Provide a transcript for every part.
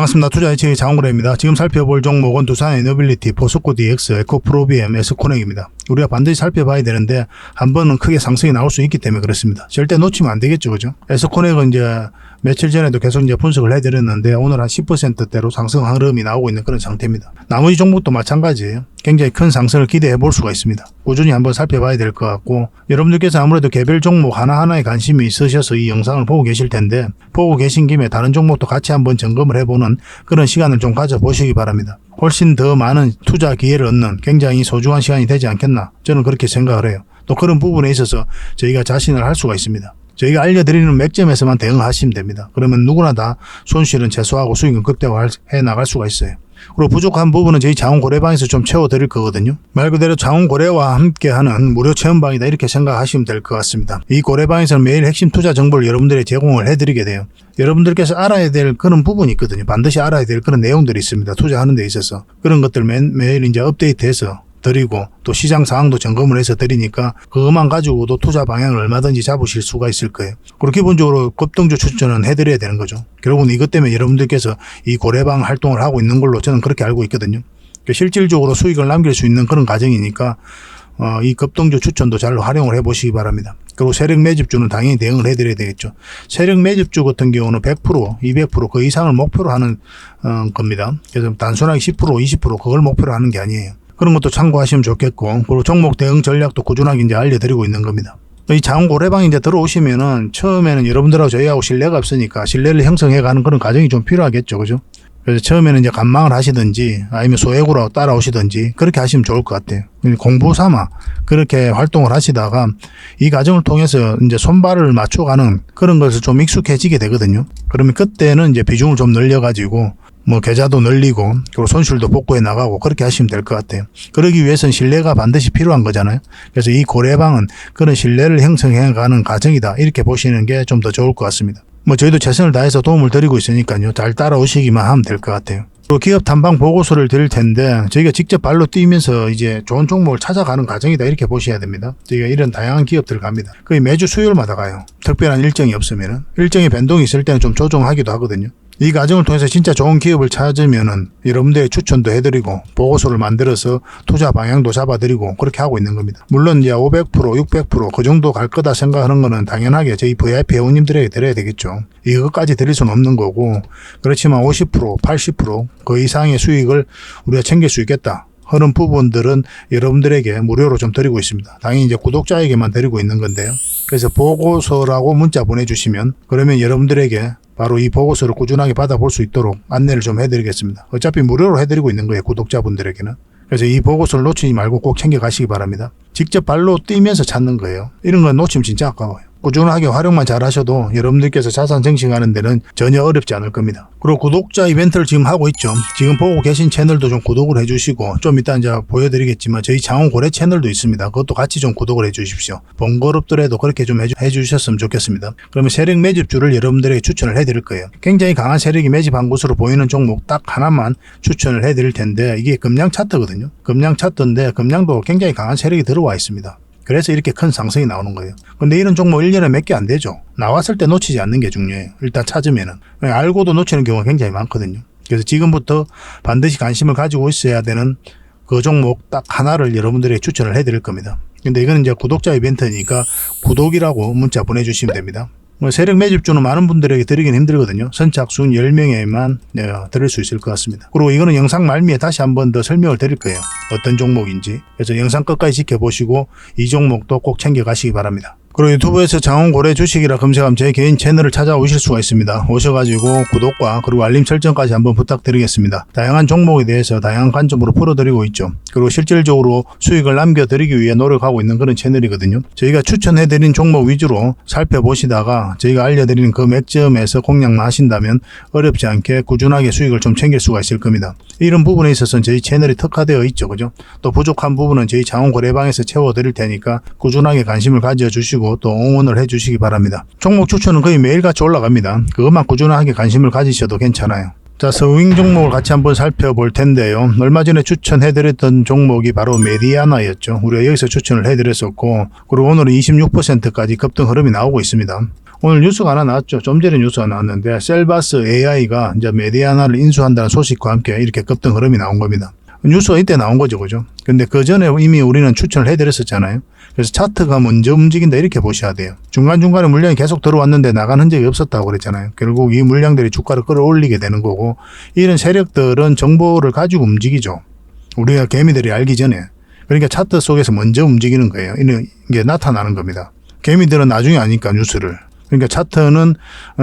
반갑습니다. 투자이치 장원거래입니다. 지금 살펴볼 종목은 두산에너빌리티, 포스코DX, 에코프로비엠, S코넥입니다. 우리가 반드시 살펴봐야 되는데 한 번은 크게 상승이 나올 수 있기 때문에 그렇습니다. 절대 놓치면 안 되겠죠, 그죠? S코넥은 이제 며칠 전에도 계속 이제 분석을 해드렸는데 오늘 한 10%대로 상승 흐름이 나오고 있는 그런 상태입니다. 나머지 종목도 마찬가지예요. 굉장히 큰 상승을 기대해 볼 수가 있습니다. 꾸준히 한번 살펴봐야 될 것 같고, 여러분들께서 아무래도 개별 종목 하나하나에 관심이 있으셔서 이 영상을 보고 계실 텐데, 보고 계신 김에 다른 종목도 같이 한번 점검을 해보는 그런 시간을 좀 가져보시기 바랍니다. 훨씬 더 많은 투자 기회를 얻는 굉장히 소중한 시간이 되지 않겠나, 저는 그렇게 생각을 해요. 또 그런 부분에 있어서 저희가 자신을 할 수가 있습니다. 저희가 알려드리는 맥점에서만 대응하시면 됩니다. 그러면 누구나 다 손실은 최소화하고 수익은 극대화해 나갈 수가 있어요. 그리고 부족한 부분은 저희 자원고래방에서 좀 채워드릴 거거든요. 말 그대로 자원고래와 함께하는 무료 체험방이다, 이렇게 생각하시면 될 것 같습니다. 이 고래방에서는 매일 핵심 투자 정보를 여러분들에 제공을 해드리게 돼요. 여러분들께서 알아야 될 그런 부분이 있거든요. 반드시 알아야 될 그런 내용들이 있습니다. 투자하는 데 있어서. 그런 것들 매일 이제 업데이트해서 드리고, 또 시장 상황도 점검을 해서 드리니까 그것만 가지고도 투자 방향을 얼마든지 잡으실 수가 있을 거예요. 그리고 기본적으로 급등주 추천은 해드려야 되는 거죠. 결국은 이것 때문에 여러분들께서 이 고래방 활동을 하고 있는 걸로 저는 그렇게 알고 있거든요. 실질적으로 수익을 남길 수 있는 그런 과정이니까 이 급등주 추천도 잘 활용을 해보시기 바랍니다. 그리고 세력 매집주는 당연히 대응을 해드려야 되겠죠. 세력 매집주 같은 경우는 100%, 200%, 그 이상을 목표로 하는 겁니다. 그래서 단순하게 10%, 20% 그걸 목표로 하는 게 아니에요. 그런 것도 참고하시면 좋겠고, 그리고 종목 대응 전략도 꾸준하게 이제 알려드리고 있는 겁니다. 이 자원고래방에 이제 들어오시면은 처음에는 여러분들하고 저희하고 신뢰가 없으니까 신뢰를 형성해가는 그런 과정이 좀 필요하겠죠, 그죠? 그래서 처음에는 이제 관망을 하시든지 아니면 소액으로 따라오시든지 그렇게 하시면 좋을 것 같아요. 공부 삼아 그렇게 활동을 하시다가 이 과정을 통해서 이제 손발을 맞춰가는 그런 것을 좀 익숙해지게 되거든요. 그러면 그때는 이제 비중을 좀 늘려가지고 계좌도 늘리고, 그리고 손실도 복구해 나가고 그렇게 하시면 될 것 같아요. 그러기 위해서는 신뢰가 반드시 필요한 거잖아요. 그래서 이 고래방은 그런 신뢰를 형성해 가는 과정이다, 이렇게 보시는 게 좀 더 좋을 것 같습니다. 저희도 최선을 다해서 도움을 드리고 있으니까요. 잘 따라오시기만 하면 될 것 같아요. 또 기업 탐방 보고서를 드릴 텐데, 저희가 직접 발로 뛰면서 이제 좋은 종목을 찾아가는 과정이다, 이렇게 보셔야 됩니다. 저희가 이런 다양한 기업들을 갑니다. 거의 매주 수요일마다 가요. 특별한 일정이 없으면은. 일정의 변동이 있을 때는 좀 조정하기도 하거든요. 이 과정을 통해서 진짜 좋은 기업을 찾으면은 여러분들의 추천도 해드리고 보고서를 만들어서 투자 방향도 잡아드리고 그렇게 하고 있는 겁니다. 물론 이제 500%, 600% 그 정도 갈 거다 생각하는 거는 당연하게 저희 VIP 회원님들에게 드려야 되겠죠. 이것까지 드릴 수는 없는 거고, 그렇지만 50%, 80% 그 이상의 수익을 우리가 챙길 수 있겠다 하는 부분들은 여러분들에게 무료로 좀 드리고 있습니다. 당연히 이제 구독자에게만 드리고 있는 건데요. 그래서 보고서라고 문자 보내주시면, 그러면 여러분들에게 바로 이 보고서를 꾸준하게 받아볼 수 있도록 안내를 좀 해드리겠습니다. 어차피 무료로 해드리고 있는 거예요, 구독자분들에게는. 그래서 이 보고서를 놓치지 말고 꼭 챙겨가시기 바랍니다. 직접 발로 뛰면서 찾는 거예요. 이런 건 놓치면 진짜 아까워요. 꾸준하게 활용만 잘 하셔도 여러분들께서 자산 증식하는 데는 전혀 어렵지 않을 겁니다. 그리고 구독자 이벤트를 지금 하고 있죠. 지금 보고 계신 채널도 좀 구독을 해주시고, 좀 이따 이제 보여드리겠지만 저희 장원고래 채널도 있습니다. 그것도 같이 좀 구독을 해주십시오. 번거롭더라도 그렇게 좀 해주셨으면 좋겠습니다. 그러면 세력 매집주를 여러분들에게 추천을 해드릴 거예요. 굉장히 강한 세력이 매집한 것으로 보이는 종목 딱 하나만 추천을 해드릴 텐데, 이게 금량 차트거든요. 금량 차트인데 금량도 굉장히 강한 세력이 들어와 있습니다. 그래서 이렇게 큰 상승이 나오는 거예요. 근데 이런 종목 1년에 몇 개 안 되죠. 나왔을 때 놓치지 않는 게 중요해요. 일단 찾으면은. 알고도 놓치는 경우가 굉장히 많거든요. 그래서 지금부터 반드시 관심을 가지고 있어야 되는 그 종목 딱 하나를 여러분들에게 추천을 해드릴 겁니다. 근데 이거는 이제 구독자 이벤트니까 구독이라고 문자 보내주시면 됩니다. 세력 매집주는 많은 분들에게 드리긴 힘들거든요. 선착순 10명에만 드릴 수 있을 것 같습니다. 그리고 이거는 영상 말미에 다시 한 번 더 설명을 드릴 거예요. 어떤 종목인지. 그래서 영상 끝까지 지켜보시고 이 종목도 꼭 챙겨가시기 바랍니다. 그리고 유튜브에서 장원고래 주식이라 검색하면 제 개인 채널을 찾아오실 수가 있습니다. 오셔가지고 구독과 그리고 알림 설정까지 한번 부탁드리겠습니다. 다양한 종목에 대해서 다양한 관점으로 풀어드리고 있죠. 그리고 실질적으로 수익을 남겨드리기 위해 노력하고 있는 그런 채널이거든요. 저희가 추천해드린 종목 위주로 살펴보시다가 저희가 알려드리는 그 맥점에서 공략만 하신다면 어렵지 않게 꾸준하게 수익을 좀 챙길 수가 있을 겁니다. 이런 부분에 있어서는 저희 채널이 특화되어 있죠, 그죠? 또 부족한 부분은 저희 장원고래방에서 채워드릴 테니까 꾸준하게 관심을 가져주시고 또 응원을 해주시기 바랍니다. 종목 추천은 거의 매일같이 올라갑니다. 그것만 꾸준하게 관심을 가지셔도 괜찮아요. 자, 스윙 종목을 같이 한번 살펴볼 텐데요. 얼마 전에 추천해드렸던 종목이 바로 메디아나였죠. 우리가 여기서 추천을 해드렸었고, 그리고 오늘은 26%까지 급등 흐름이 나오고 있습니다. 오늘 뉴스가 하나 나왔죠. 좀 전에 뉴스가 나왔는데 셀바스 AI가 이제 메디아나를 인수한다는 소식과 함께 이렇게 급등 흐름이 나온 겁니다. 뉴스가 이때 나온 거죠, 그죠? 근데 그 전에 이미 우리는 추천을 해드렸었잖아요. 그래서 차트가 먼저 움직인다 이렇게 보셔야 돼요. 중간중간에 물량이 계속 들어왔는데 나간 흔적이 없었다고 그랬잖아요. 결국 이 물량들이 주가를 끌어올리게 되는 거고, 이런 세력들은 정보를 가지고 움직이죠. 우리가 개미들이 알기 전에. 그러니까 차트 속에서 먼저 움직이는 거예요. 이게 나타나는 겁니다. 개미들은 나중에 아니까 뉴스를. 그러니까 차트는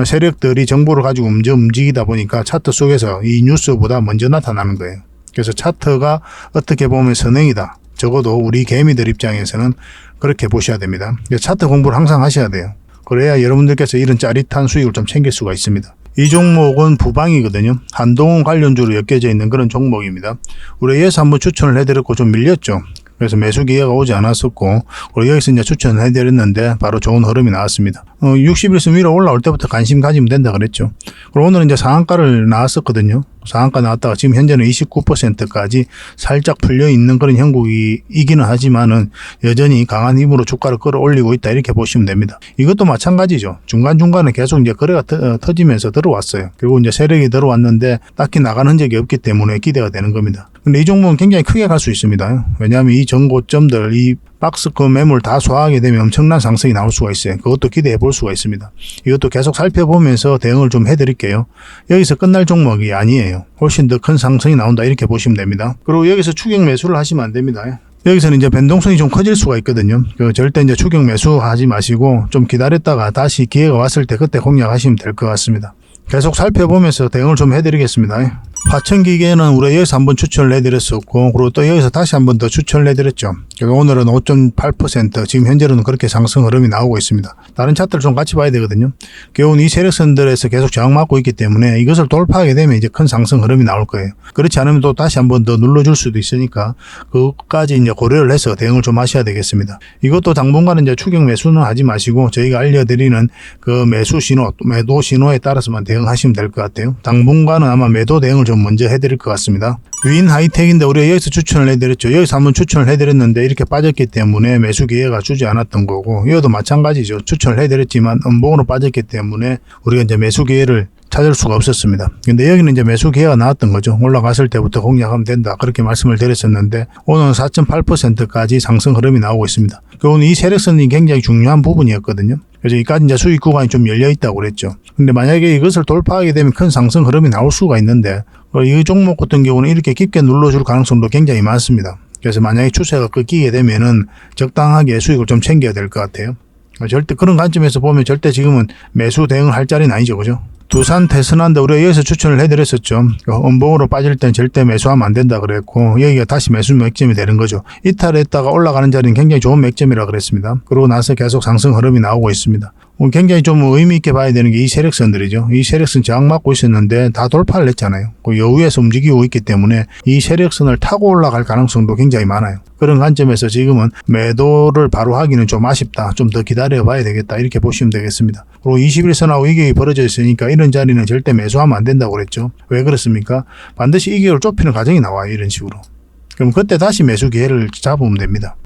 세력들이 정보를 가지고 먼저 움직이다 보니까 차트 속에서 이 뉴스보다 먼저 나타나는 거예요. 그래서 차트가 어떻게 보면 선행이다. 적어도 우리 개미들 입장에서는 그렇게 보셔야 됩니다. 차트 공부를 항상 하셔야 돼요. 그래야 여러분들께서 이런 짜릿한 수익을 좀 챙길 수가 있습니다. 이 종목은 부방이거든요. 한동훈 관련주로 엮여져 있는 그런 종목입니다. 우리 여기서 한번 추천을 해드렸고 좀 밀렸죠. 그래서 매수 기회가 오지 않았었고, 그리고 여기서 이제 추천을 해드렸는데 바로 좋은 흐름이 나왔습니다. 60일선 위로 올라올 때부터 관심 가지면 된다 그랬죠. 그리고 오늘은 이제 상한가를 나왔었거든요. 상한가 나왔다가 지금 현재는 29%까지 살짝 풀려 있는 그런 형국이기는 하지만은 여전히 강한 힘으로 주가를 끌어올리고 있다 이렇게 보시면 됩니다. 이것도 마찬가지죠. 중간중간에 계속 이제 거래가 터지면서 들어왔어요. 그리고 이제 세력이 들어왔는데 딱히 나가는 흔적이 없기 때문에 기대가 되는 겁니다. 근데 이 종목은 굉장히 크게 갈 수 있습니다. 왜냐하면 이 전고점들, 이 박스권 매물 다 소화하게 되면 엄청난 상승이 나올 수가 있어요. 그것도 기대해 볼 수가 있습니다. 이것도 계속 살펴보면서 대응을 좀 해드릴게요. 여기서 끝날 종목이 아니에요. 훨씬 더 큰 상승이 나온다 이렇게 보시면 됩니다. 그리고 여기서 추격 매수를 하시면 안 됩니다. 여기서는 이제 변동성이 좀 커질 수가 있거든요. 절대 이제 추격 매수하지 마시고 좀 기다렸다가 다시 기회가 왔을 때 그때 공략하시면 될 것 같습니다. 계속 살펴보면서 대응을 좀 해드리겠습니다. 파천기계는 우리가 여기서 한번 추천을 해드렸었고, 그리고 또 여기서 다시 한번 더 추천을 해드렸죠. 오늘은 5.8%, 지금 현재로는 그렇게 상승 흐름이 나오고 있습니다. 다른 차트를 좀 같이 봐야 되거든요. 겨우 이 세력선들에서 계속 저항받고 있기 때문에 이것을 돌파하게 되면 이제 큰 상승 흐름이 나올 거예요. 그렇지 않으면 또 다시 한번 더 눌러줄 수도 있으니까 그것까지 이제 고려를 해서 대응을 좀 하셔야 되겠습니다. 이것도 당분간은 이제 추격 매수는 하지 마시고 저희가 알려드리는 그 매수 신호, 매도 신호에 따라서만 대응하시면 될 것 같아요. 당분간은 아마 매도 대응을 좀 먼저 해드릴 것 같습니다. 윈 하이텍인데 우리가 여기서 추천을 해드렸죠. 여기서 한번 추천을 해드렸는데 이렇게 빠졌기 때문에 매수 기회가 주지 않았던 거고, 이것도 마찬가지죠. 추천을 해드렸지만 음봉으로 빠졌기 때문에 우리가 이제 매수 기회를 찾을 수가 없었습니다. 근데 여기는 이제 매수 기회가 나왔던 거죠. 올라갔을 때부터 공략하면 된다. 그렇게 말씀을 드렸었는데 오늘은 4.8%까지 상승 흐름이 나오고 있습니다. 오늘 이 세력선이 굉장히 중요한 부분이었거든요. 그래서 여기까지 이제 수익 구간이 좀 열려 있다고 그랬죠. 근데 만약에 이것을 돌파하게 되면 큰 상승 흐름이 나올 수가 있는데 이 종목 같은 경우는 이렇게 깊게 눌러줄 가능성도 굉장히 많습니다. 그래서 만약에 추세가 꺾이게 되면은 적당하게 수익을 좀 챙겨야 될 것 같아요. 절대 그런 관점에서 보면 절대 지금은 매수 대응을 할 자리는 아니죠, 그죠? 두산 테스나인데 우리가 여기서 추천을 해드렸었죠. 음봉으로 빠질 땐 절대 매수하면 안 된다 그랬고, 여기가 다시 매수 맥점이 되는 거죠. 이탈했다가 올라가는 자리는 굉장히 좋은 맥점이라 그랬습니다. 그러고 나서 계속 상승 흐름이 나오고 있습니다. 굉장히 좀 의미 있게 봐야 되는 게 이 세력선들이죠. 이 세력선 저항받고 있었는데 다 돌파를 했잖아요. 그 여우에서 움직이고 있기 때문에 이 세력선을 타고 올라갈 가능성도 굉장히 많아요. 그런 관점에서 지금은 매도를 바로 하기는 좀 아쉽다. 좀 더 기다려 봐야 되겠다. 이렇게 보시면 되겠습니다. 그리고 21선하고 이격이 벌어져 있으니까 이런 자리는 절대 매수하면 안 된다고 그랬죠. 왜 그렇습니까? 반드시 이격을 좁히는 과정이 나와요. 이런 식으로. 그럼 그때 다시 매수 기회를 잡으면 됩니다.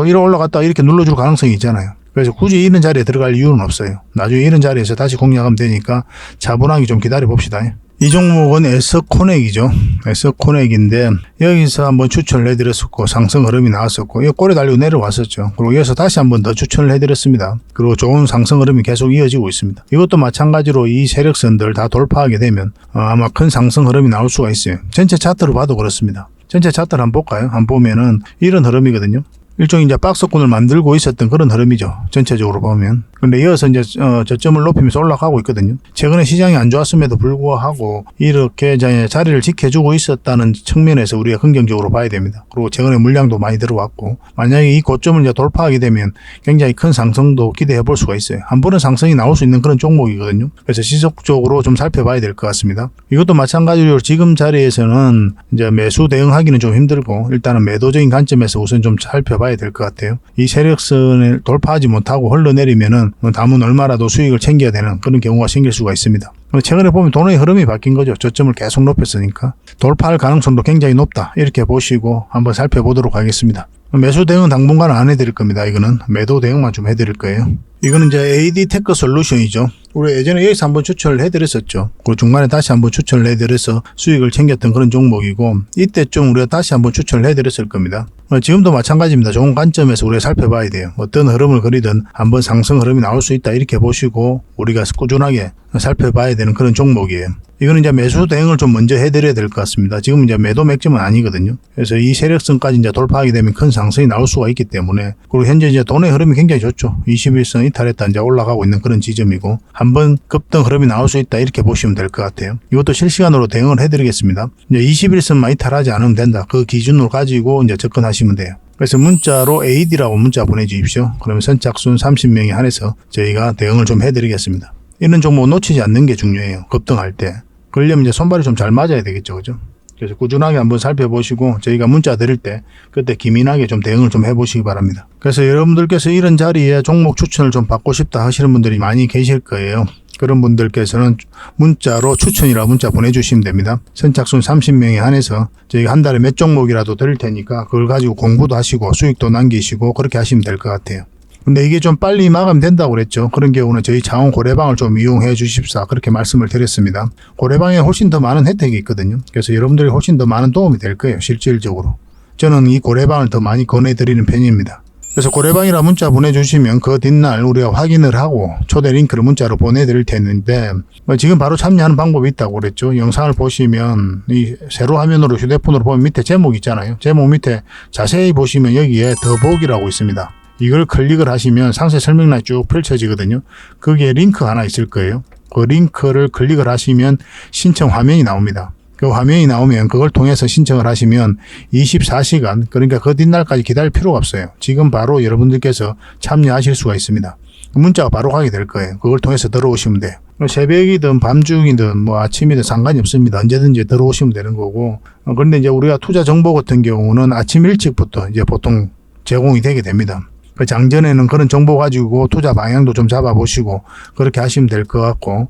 이러 올라갔다가 이렇게 눌러줄 가능성이 있잖아요. 그래서 굳이 이런 자리에 들어갈 이유는 없어요. 나중에 이런 자리에서 다시 공략하면 되니까 차분하게 좀 기다려 봅시다. 이 종목은 S코넥이죠. S코넥인데 여기서 한번 추천을 해드렸었고 상승 흐름이 나왔었고 이 꼬리 달리고 내려왔었죠. 그리고 여기서 다시 한번 더 추천을 해드렸습니다. 그리고 좋은 상승 흐름이 계속 이어지고 있습니다. 이것도 마찬가지로 이 세력선들 다 돌파하게 되면 아마 큰 상승 흐름이 나올 수가 있어요. 전체 차트로 봐도 그렇습니다. 전체 차트를 한번 볼까요? 한번 보면은 이런 흐름이거든요. 일종의 이제 박스권을 만들고 있었던 그런 흐름이죠. 전체적으로 보면. 근데 이어서 이제 저점을 높이면서 올라가고 있거든요. 최근에 시장이 안 좋았음에도 불구하고 이렇게 자리를 지켜주고 있었다는 측면에서 우리가 긍정적으로 봐야 됩니다. 그리고 최근에 물량도 많이 들어왔고 만약에 이 고점을 이제 돌파하게 되면 굉장히 큰 상승도 기대해 볼 수가 있어요. 한 번은 상승이 나올 수 있는 그런 종목이거든요. 그래서 지속적으로 좀 살펴봐야 될 것 같습니다. 이것도 마찬가지로 지금 자리에서는 이제 매수 대응하기는 좀 힘들고 일단은 매도적인 관점에서 우선 좀 살펴봐야 될 것 같아요. 이 세력선을 돌파하지 못하고 흘러내리면은 남은 얼마라도 수익을 챙겨야 되는 그런 경우가 생길 수가 있습니다. 최근에 보면 돈의 흐름이 바뀐 거죠. 저점을 계속 높였으니까 돌파할 가능성도 굉장히 높다. 이렇게 보시고 한번 살펴보도록 하겠습니다. 매수 대응은 당분간은 안 해드릴 겁니다. 이거는 매도 대응만 좀 해드릴 거예요. 이거는 이제 AD 테크 솔루션이죠. 우리 예전에 여기서 한번 추천을 해드렸었죠. 그 중간에 다시 한번 추천을 해드려서 수익을 챙겼던 그런 종목이고, 이때 좀 우리가 다시 한번 추천을 해드렸을 겁니다. 지금도 마찬가지입니다. 좋은 관점에서 우리가 살펴봐야 돼요. 어떤 흐름을 그리든 한번 상승 흐름이 나올 수 있다 이렇게 보시고 우리가 꾸준하게 살펴봐야 되는 그런 종목이에요. 이거는 이제 매수 대응을 좀 먼저 해드려야 될 것 같습니다. 지금 이제 매도 맥점은 아니거든요. 그래서 이 세력선까지 이제 돌파하게 되면 큰 상승이 나올 수가 있기 때문에, 그리고 현재 이제 돈의 흐름이 굉장히 좋죠. 21선 이탈했다 이제 올라가고 있는 그런 지점이고, 한번 급등 흐름이 나올 수 있다 이렇게 보시면 될 것 같아요. 이것도 실시간으로 대응을 해드리겠습니다. 이제 21선만 이탈하지 않으면 된다. 그 기준으로 가지고 이제 접근하시면 돼요. 그래서 문자로 AD라고 문자 보내주십시오. 그러면 선착순 30명에 한해서 저희가 대응을 좀 해드리겠습니다. 이런 종목 놓치지 않는 게 중요해요. 급등할 때. 그러려면 이제 손발이 좀 잘 맞아야 되겠죠. 그죠? 그래서 꾸준하게 한번 살펴보시고 저희가 문자 드릴 때 그때 기민하게 좀 대응을 좀 해보시기 바랍니다. 그래서 여러분들께서 이런 자리에 종목 추천을 좀 받고 싶다 하시는 분들이 많이 계실 거예요. 그런 분들께서는 문자로 추천이라 문자 보내주시면 됩니다. 선착순 30명에 한해서 저희가 한 달에 몇 종목이라도 드릴 테니까 그걸 가지고 공부도 하시고 수익도 남기시고 그렇게 하시면 될 것 같아요. 근데 이게 좀 빨리 마감된다고 그랬죠. 그런 경우는 저희 자원 고래방을 좀 이용해 주십사 그렇게 말씀을 드렸습니다. 고래방에 훨씬 더 많은 혜택이 있거든요. 그래서 여러분들이 훨씬 더 많은 도움이 될 거예요. 실질적으로. 저는 이 고래방을 더 많이 권해드리는 편입니다. 그래서 고래방이라 문자 보내주시면 그 뒷날 우리가 확인을 하고 초대 링크를 문자로 보내드릴 텐데, 지금 바로 참여하는 방법이 있다고 그랬죠. 영상을 보시면 이 세로 화면으로 휴대폰으로 보면 밑에 제목 있잖아요. 제목 밑에 자세히 보시면 여기에 더보기라고 있습니다. 이걸 클릭을 하시면 상세 설명란이 쭉 펼쳐지거든요. 거기에 링크 하나 있을 거예요. 그 링크를 클릭을 하시면 신청 화면이 나옵니다. 그 화면이 나오면 그걸 통해서 신청을 하시면 24시간, 그러니까 그 뒷날까지 기다릴 필요가 없어요. 지금 바로 여러분들께서 참여하실 수가 있습니다. 문자가 바로 가게 될 거예요. 그걸 통해서 들어오시면 돼요. 새벽이든 밤중이든 뭐 아침이든 상관이 없습니다. 언제든지 들어오시면 되는 거고. 그런데 이제 우리가 투자 정보 같은 경우는 아침 일찍부터 이제 보통 제공이 되게 됩니다. 그 장전에는 그런 정보 가지고 투자 방향도 좀 잡아보시고 그렇게 하시면 될 것 같고,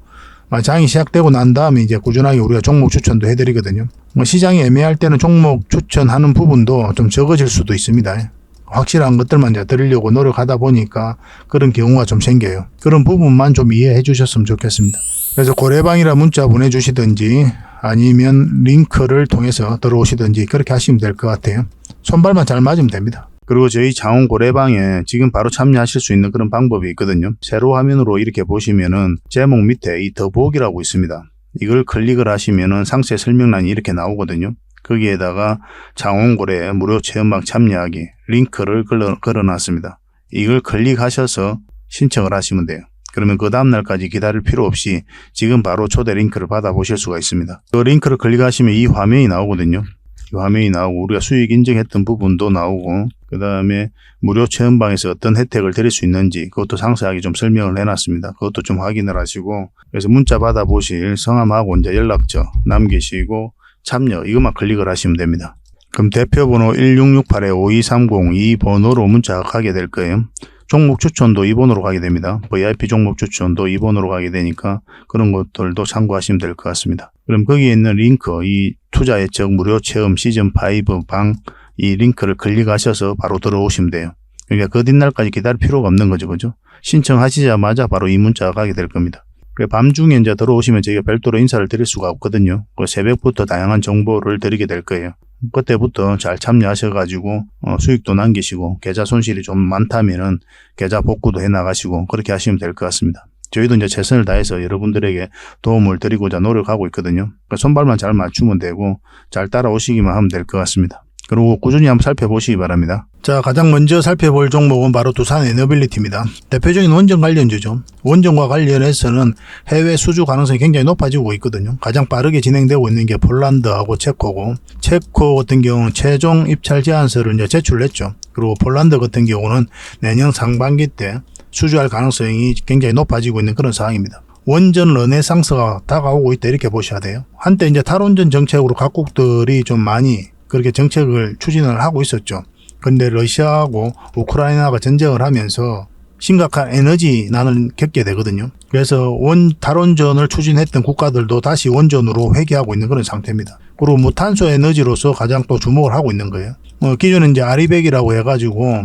장이 시작되고 난 다음에 이제 꾸준하게 우리가 종목 추천도 해드리거든요. 시장이 애매할 때는 종목 추천하는 부분도 좀 적어질 수도 있습니다. 확실한 것들만 이제 드리려고 노력하다 보니까 그런 경우가 좀 생겨요. 그런 부분만 좀 이해해 주셨으면 좋겠습니다. 그래서 고래방이라 문자 보내주시든지 아니면 링크를 통해서 들어오시든지 그렇게 하시면 될 것 같아요. 손발만 잘 맞으면 됩니다. 그리고 저희 자원 고래방에 지금 바로 참여하실 수 있는 그런 방법이 있거든요. 세로 화면으로 이렇게 보시면은 제목 밑에 이 더보기라고 있습니다. 이걸 클릭을 하시면은 상세 설명란이 이렇게 나오거든요. 거기에다가 자원 고래 무료 체험방 참여하기 링크를 걸어놨습니다. 이걸 클릭하셔서 신청을 하시면 돼요. 그러면 그 다음날까지 기다릴 필요 없이 지금 바로 초대 링크를 받아보실 수가 있습니다. 그 링크를 클릭하시면 이 화면이 나오거든요. 이 화면이 나오고 우리가 수익 인증했던 부분도 나오고, 그 다음에 무료 체험방에서 어떤 혜택을 드릴 수 있는지 그것도 상세하게 좀 설명을 해놨습니다. 그것도 좀 확인을 하시고, 그래서 문자 받아보실 성함하고 이제 연락처 남기시고 참여 이것만 클릭을 하시면 됩니다. 그럼 대표번호 1668-5230 이 번호로 문자가 가게 될 거예요. 종목 추천도 이 번호로 가게 됩니다. VIP 종목 추천도 이 번호로 가게 되니까 그런 것들도 참고하시면 될 것 같습니다. 그럼 거기에 있는 링크, 이 투자 예측 무료 체험 시즌5 방 이 링크를 클릭하셔서 바로 들어오시면 돼요. 그러니까 그 뒷날까지 기다릴 필요가 없는 거죠. 그죠? 신청하시자마자 바로 이 문자가 가게 될 겁니다. 밤중에 이제 들어오시면 저희가 별도로 인사를 드릴 수가 없거든요. 새벽부터 다양한 정보를 드리게 될 거예요. 그때부터 잘 참여하셔가지고 수익도 남기시고 계좌 손실이 좀 많다면은 계좌 복구도 해 나가시고 그렇게 하시면 될 것 같습니다. 저희도 이제 최선을 다해서 여러분들에게 도움을 드리고자 노력하고 있거든요. 손발만 잘 맞추면 되고 잘 따라오시기만 하면 될 것 같습니다. 그리고 꾸준히 한번 살펴보시기 바랍니다. 자, 가장 먼저 살펴볼 종목은 바로 두산 에너빌리티입니다. 대표적인 원전 관련주죠. 원전과 관련해서는 해외 수주 가능성이 굉장히 높아지고 있거든요. 가장 빠르게 진행되고 있는 게 폴란드하고 체코고, 체코 같은 경우는 최종 입찰 제안서를 이제 제출했죠. 그리고 폴란드 같은 경우는 내년 상반기 때 수주할 가능성이 굉장히 높아지고 있는 그런 상황입니다. 원전 르네상스가 다가오고 있다 이렇게 보셔야 돼요. 한때 이제 탈원전 정책으로 각국들이 좀 많이 그렇게 정책을 추진을 하고 있었죠. 근데 러시아하고 우크라이나가 전쟁을 하면서 심각한 에너지 난을 겪게 되거든요. 그래서 탈원전을 추진했던 국가들도 다시 원전으로 회귀하고 있는 그런 상태입니다. 그리고 무탄소 에너지로서 가장 또 주목을 하고 있는 거예요. 기존에 이제 아리백이라고 해가지고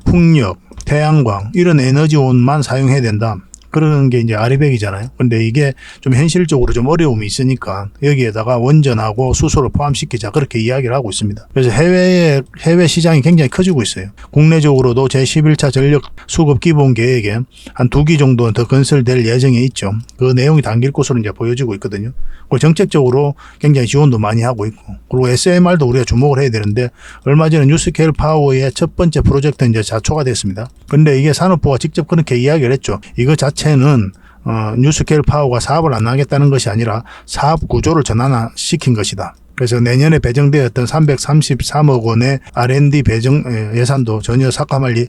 풍력, 태양광 이런 에너지원만 사용해야 된다. 그런 게 이제 아리백이잖아요. 근데 이게 좀 현실적으로 좀 어려움이 있으니까 여기에다가 원전하고 수소를 포함시키자 그렇게 이야기를 하고 있습니다. 그래서 해외 시장이 굉장히 커지고 있어요. 국내적으로도 제11차 전력 수급 기본 계획에 한 2기 정도는 더 건설될 예정에 있죠. 그 내용이 담길 것으로 이제 보여지고 있거든요. 그리고 정책적으로 굉장히 지원도 많이 하고 있고, 그리고 SMR도 우리가 주목을 해야 되는데 얼마 전에 뉴스케일 파워의 첫 번째 프로젝트 이제 자초가 됐습니다. 근데 이게 산업부가 직접 그렇게 이야기를 했죠. 이거 자체는 뉴스케일 파워가 사업을 안 하겠다는 것이 아니라 사업 구조를 전환시킨 것이다. 그래서 내년에 배정되었던 333억 원의 R&D 배정 예산도 전혀 삭감할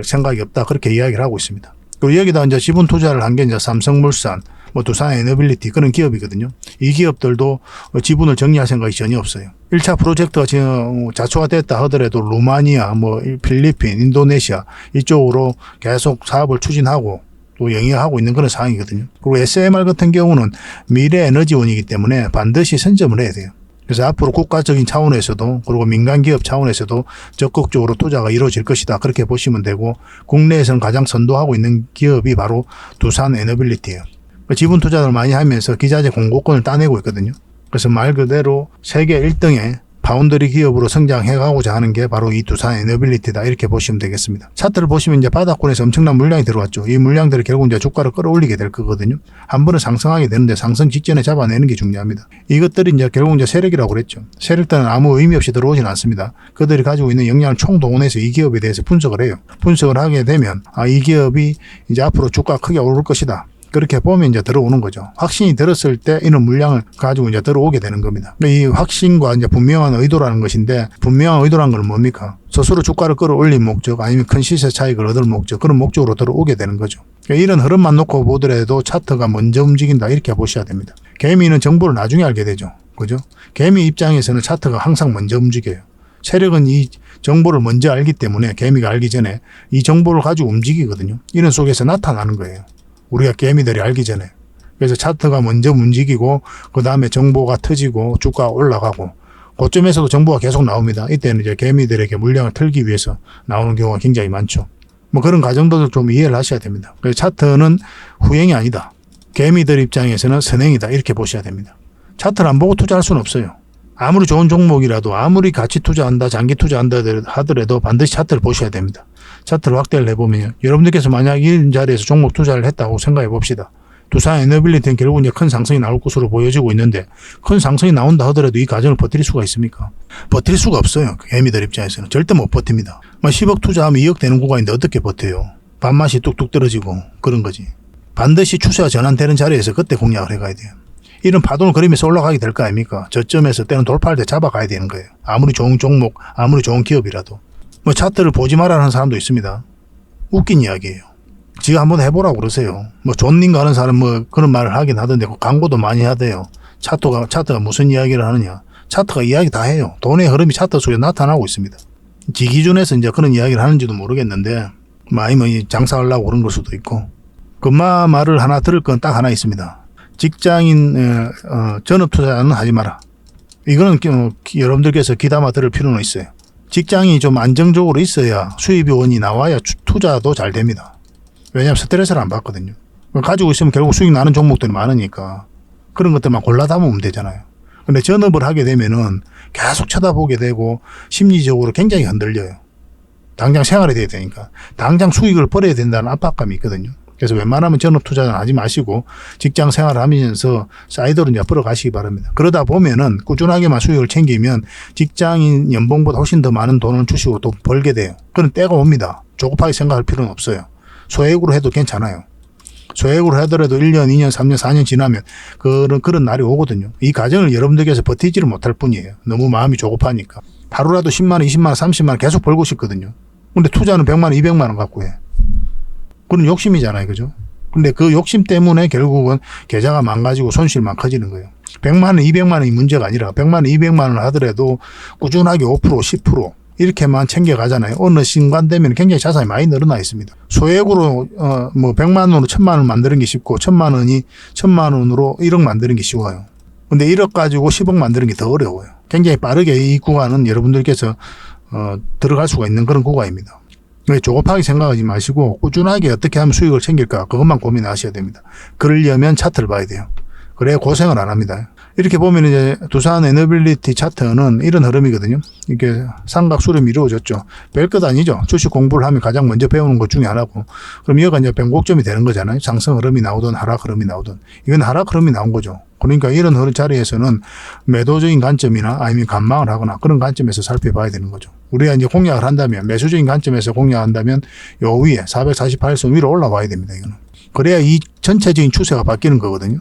생각이 없다. 그렇게 이야기를 하고 있습니다. 그리고 여기다 이제 지분 투자를 한 게 이제 삼성물산, 두산 에너빌리티 그런 기업이거든요. 이 기업들도 지분을 정리할 생각이 전혀 없어요. 1차 프로젝트가 지금 자초가 됐다 하더라도 루마니아, 필리핀, 인도네시아 이쪽으로 계속 사업을 추진하고 또 영위하고 있는 그런 상황이거든요. 그리고 SMR 같은 경우는 미래 에너지원이기 때문에 반드시 선점을 해야 돼요. 그래서 앞으로 국가적인 차원에서도 그리고 민간기업 차원에서도 적극적으로 투자가 이루어질 것이다. 그렇게 보시면 되고, 국내에서는 가장 선도하고 있는 기업이 바로 두산 에너빌리티예요. 지분 투자를 많이 하면서 기자재 공급권을 따내고 있거든요. 그래서 말 그대로 세계 1등의 파운드리 기업으로 성장해가고자 하는 게 바로 이 두산 에너빌리티다. 이렇게 보시면 되겠습니다. 차트를 보시면 이제 바닥권에서 엄청난 물량이 들어왔죠. 이 물량들이 결국 이제 주가를 끌어올리게 될 거거든요. 한 번은 상승하게 되는데 상승 직전에 잡아내는 게 중요합니다. 이것들이 이제 결국 이제 세력이라고 그랬죠. 세력들은 아무 의미 없이 들어오진 않습니다. 그들이 가지고 있는 역량을 총동원해서 이 기업에 대해서 분석을 해요. 분석을 하게 되면 이 기업이 이제 앞으로 주가가 크게 오를 것이다. 그렇게 보면 이제 들어오는 거죠. 확신이 들었을 때 이런 물량을 가지고 이제 들어오게 되는 겁니다. 이 확신과 이제 분명한 의도라는 것인데, 분명한 의도라는 건 뭡니까? 스스로 주가를 끌어올린 목적, 아니면 큰 시세 차익을 얻을 목적, 그런 목적으로 들어오게 되는 거죠. 그러니까 이런 흐름만 놓고 보더라도 차트가 먼저 움직인다. 이렇게 보셔야 됩니다. 개미는 정보를 나중에 알게 되죠. 그죠? 개미 입장에서는 차트가 항상 먼저 움직여요. 세력은 이 정보를 먼저 알기 때문에 개미가 알기 전에 이 정보를 가지고 움직이거든요. 이런 속에서 나타나는 거예요. 우리가 개미들이 알기 전에. 그래서 차트가 먼저 움직이고 그 다음에 정보가 터지고 주가가 올라가고, 그점에서도 정보가 계속 나옵니다. 이때는 이제 개미들에게 물량을 틀기 위해서 나오는 경우가 굉장히 많죠. 그런 과정들도 좀 이해를 하셔야 됩니다. 그래서 차트는 후행이 아니다. 개미들 입장에서는 선행이다. 이렇게 보셔야 됩니다. 차트를 안 보고 투자할 수는 없어요. 아무리 좋은 종목이라도, 아무리 가치 투자한다, 장기 투자한다 하더라도 반드시 차트를 보셔야 됩니다. 차트를 확대를 해보면 여러분들께서 만약 이 자리에서 종목 투자를 했다고 생각해 봅시다. 두산 에너빌리티는 결국 이제 큰 상승이 나올 것으로 보여지고 있는데, 큰 상승이 나온다 하더라도 이 과정을 버틸 수가 있습니까? 버틸 수가 없어요. 개미들 입장에서는 절대 못 버팁니다. 10억 투자하면 2억 되는 구간인데 어떻게 버텨요? 밥맛이 뚝뚝 떨어지고 그런 거지. 반드시 추세가 전환되는 자리에서 그때 공략을 해가야 돼요. 이런 파동을 그리면서 올라가게 될 거 아닙니까? 저점에서 때는 돌파할 때 잡아가야 되는 거예요. 아무리 좋은 종목, 아무리 좋은 기업이라도. 차트를 보지 말라는 사람도 있습니다. 웃긴 이야기예요. 지가 한번 해보라고 그러세요. 존닝가 하는 사람 그런 말을 하긴 하던데, 광고도 많이 하대요. 차트가 무슨 이야기를 하느냐. 차트가 이야기 다 해요. 돈의 흐름이 차트 속에 나타나고 있습니다. 지 기준에서 이제 그런 이야기를 하는지도 모르겠는데, 아니면 장사하려고 그런 걸 수도 있고. 금마 말을 하나 들을 건 딱 하나 있습니다. 직장인 전업 투자는 하지 마라. 이거는 여러분들께서 귀담아 들을 필요는 있어요. 직장이 좀 안정적으로 있어야 수입원이 나와야 투자도 잘 됩니다. 왜냐하면 스트레스를 안 받거든요. 가지고 있으면 결국 수익 나는 종목들이 많으니까 그런 것들만 골라 담으면 되잖아요. 근데 전업을 하게 되면은 계속 쳐다보게 되고 심리적으로 굉장히 흔들려요. 당장 생활이 돼야 되니까. 당장 수익을 벌어야 된다는 압박감이 있거든요. 그래서 웬만하면 전업 투자는 하지 마시고 직장 생활을 하면서 사이드로 이제 벌어가시기 바랍니다. 그러다 보면은 꾸준하게만 수익을 챙기면 직장인 연봉보다 훨씬 더 많은 돈을 주식으로 또 벌게 돼요. 그런 때가 옵니다. 조급하게 생각할 필요는 없어요. 소액으로 해도 괜찮아요. 소액으로 하더라도 1년, 2년, 3년, 4년 지나면 그런 날이 오거든요. 이 과정을 여러분들께서 버티지를 못할 뿐이에요. 너무 마음이 조급하니까. 하루라도 10만 원, 20만 원, 30만 원 계속 벌고 싶거든요. 근데 투자는 100만 원, 200만 원 갖고 해. 그런 욕심이잖아요. 그죠? 근데 그 욕심 때문에 결국은 계좌가 망가지고 손실만 커지는 거예요. 100만 원, 200만 원이 문제가 아니라 100만 원, 200만 원을 하더라도 꾸준하게 5%, 10% 이렇게만 챙겨가잖아요. 어느 순간 되면 굉장히 자산이 많이 늘어나 있습니다. 소액으로 100만 원으로 1000만 원 만드는 게 쉽고 1000만 원으로 1억 만드는 게 쉬워요. 근데 1억 가지고 10억 만드는 게 더 어려워요. 굉장히 빠르게 이 구간은 여러분들께서 들어갈 수가 있는 그런 구간입니다. 조급하게 생각하지 마시고 꾸준하게 어떻게 하면 수익을 챙길까 그것만 고민하셔야 됩니다. 그러려면 차트를 봐야 돼요. 그래야 고생을 안 합니다. 이렇게 보면 이제 두산 에너빌리티 차트는 이런 흐름이거든요. 이게 삼각수렴이 이루어졌죠. 별것 아니죠. 주식 공부를 하면 가장 먼저 배우는 것 중에 하나고. 그럼 여기가 이제 변곡점이 되는 거잖아요. 상승 흐름이 나오든 하락 흐름이 나오든. 이건 하락 흐름이 나온 거죠. 그러니까 이런 흐름 자리에서는 매도적인 관점이나 아니면 관망을 하거나 그런 관점에서 살펴봐야 되는 거죠. 우리가 이제 공략을 한다면 매수적인 관점에서 공략한다면 요 위에 448선 위로 올라와야 됩니다. 이거는. 그래야 이 전체적인 추세가 바뀌는 거거든요.